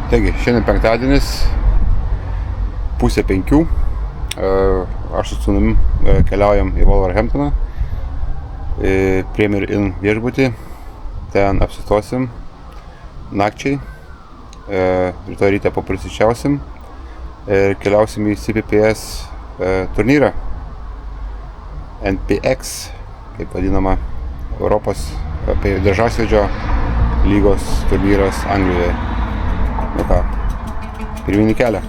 Taigi, šiandien penktadienis, 4:30. Aš su sūnumi keliaujam į Wolverhamptoną, Premier Inn viešbutį. Ten apsistosim nakčiai, rytoj ryte papusryčiausim ir keliausim į CPPS turnyrą. NPX, kaip vadinama, Europos dažasvedžio lygos turnyras Anglijoje. Nu ką, pirminį kelią.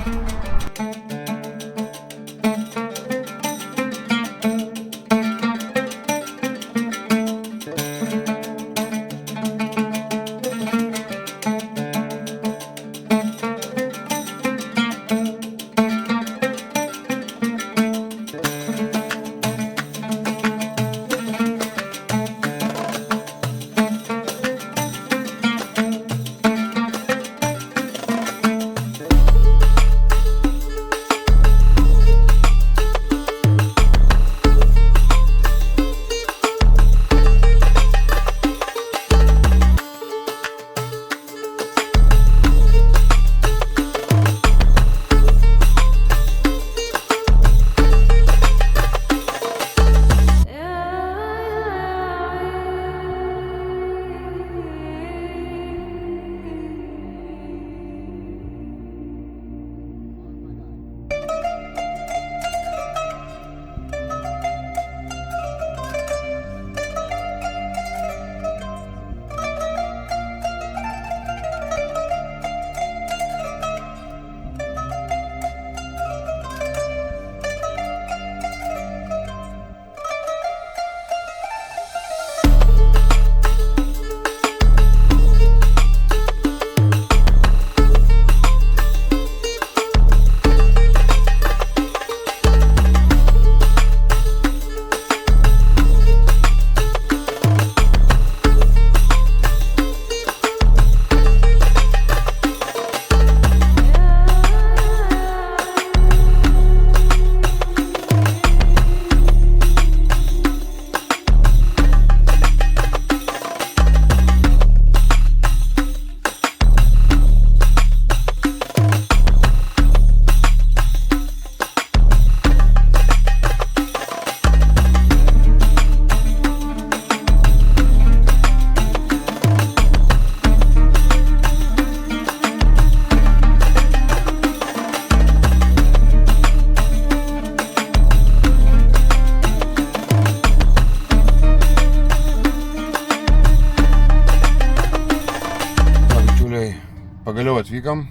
Pagaliau atvykom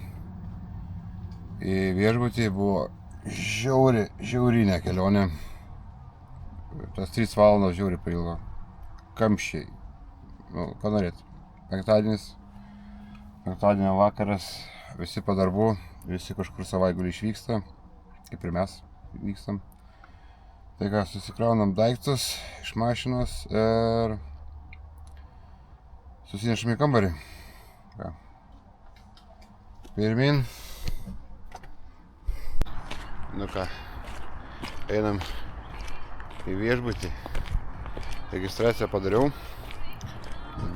į viešbutį, buvo žiaurinė kelionė. Tas 3 valandos žiauriai pailgo. Kamščiai. Nu, ką norėt. Penktadienio vakaras, visi po darbų, visi kažkur savaitgalį išvyksta, kaip ir mes vykstam. Tai ką, susikraunam daiktus iš mašinos ir susinešam į kambarį. Ką? Pirmin. Nu ką, einam į viešbutį. Registraciją padariau.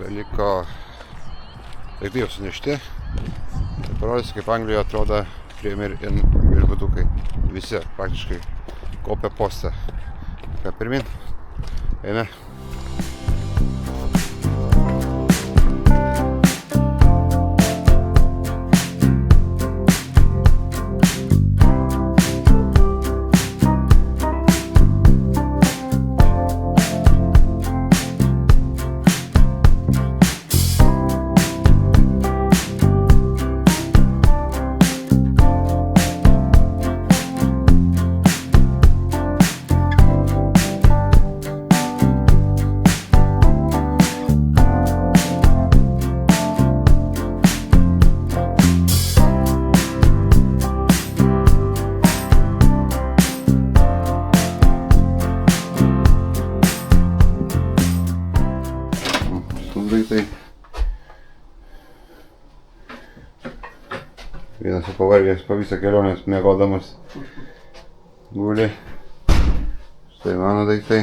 Beliko daiktai jau sunešti. Parodysiu, kaip Anglijoje atrodo Premier Inn viešbutukai. Visi praktiškai kopia postą. Ką, pirmin? Eina. Daiktai. Vienas jau pavargęs po visą kelionės miegodamas guli. Štai mano daiktai.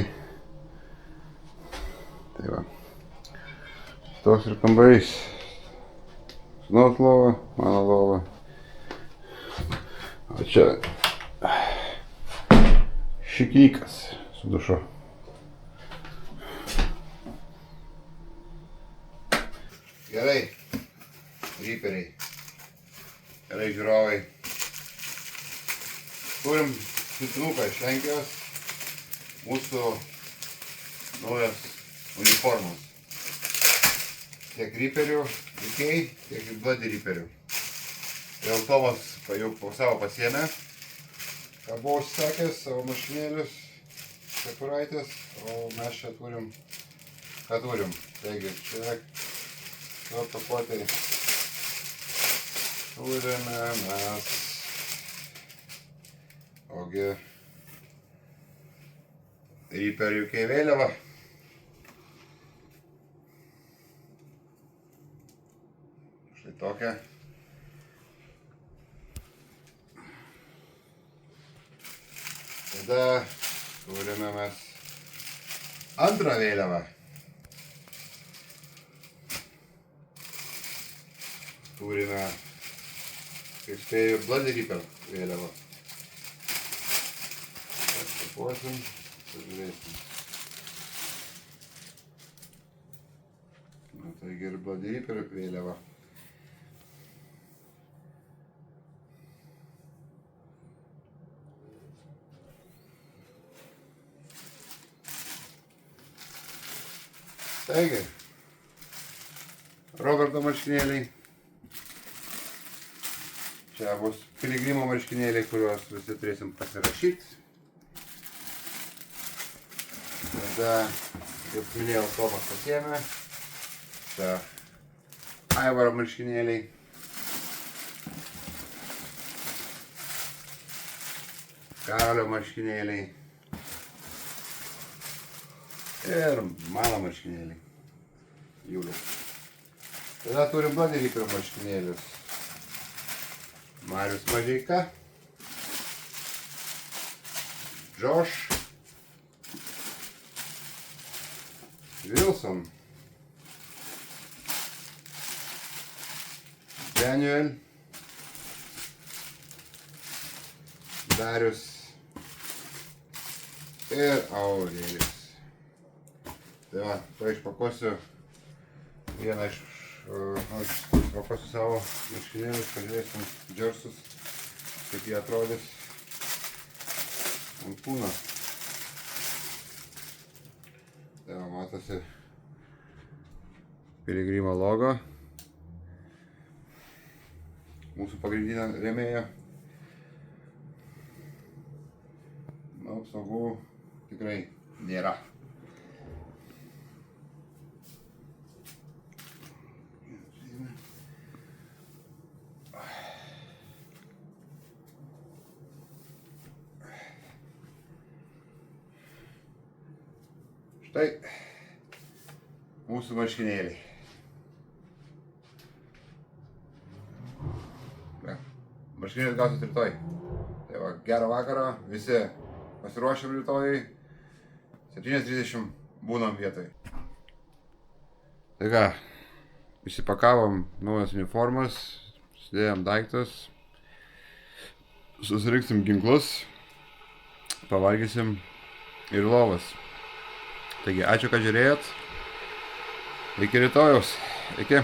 Tai va. Toks ir kambarys. Sūnaus lova, mano lova. O čia šiknykas su dušu. Gerai, ryperiai. Gerai, žiūrovai. Turim švitinuką iš Lenkijos. Mūsų naujas uniformos. Tiek ryperių, Ikei, tiek ir Bloody ryperių. Jau Tomas jau po savo pasiėmė, ką buvo užsakęs, savo mašinėlius, kepuraitės, o mes čia turim, ką turim. Taigi, čia pakuotėj turime mes, ogi ryperių Ikei vėliava. Štai tokia. Tada turime mes antrą vėliavą. Turime, kaip spėjau, Bloody Reaper vėliavą. Papuosim, pažiūrėsim. Na, taigi ir Bloody Reaper vėliava. Taigi, Roberto marškinėliai. Čia bus piligrimo marškinėliai, kuriuos visi turėsim pasirašyti. Tada, kaip minėjau, Tomas pasiėmė. Čia Aivaro marškinėliai. Karolio marškinėliai. Ir mano marškinėliai. Julius. Tada turim Bloody Reaper marškinėlius. Marius Mažeika, Josh, Wilson, Daniel, Darius ir Aurelijus. Tai va, išpakuosiu vieną iš pakosiu savo marškinėlius, pažiūrėsim džersus, kaip jie atrodys ant kūno. Tai va, matosi Piligrimo logo, mūsų pagrindinė rėmėja. Na, apsaugų tikrai nėra. Štai mūsų marškinėliai. Marškinėlius gausit rytoj. Tai va, gerą vakarą, visi pasiruošėm rytoj. 7:30 būnam vietoj. Tai ką, įsipakavom naujas uniformas, sudėjom daiktus, susirinksim ginklus, pavalgysim ir lovas. Taigi, ačiū, kad žiūrėjot. Iki rytojaus. Iki.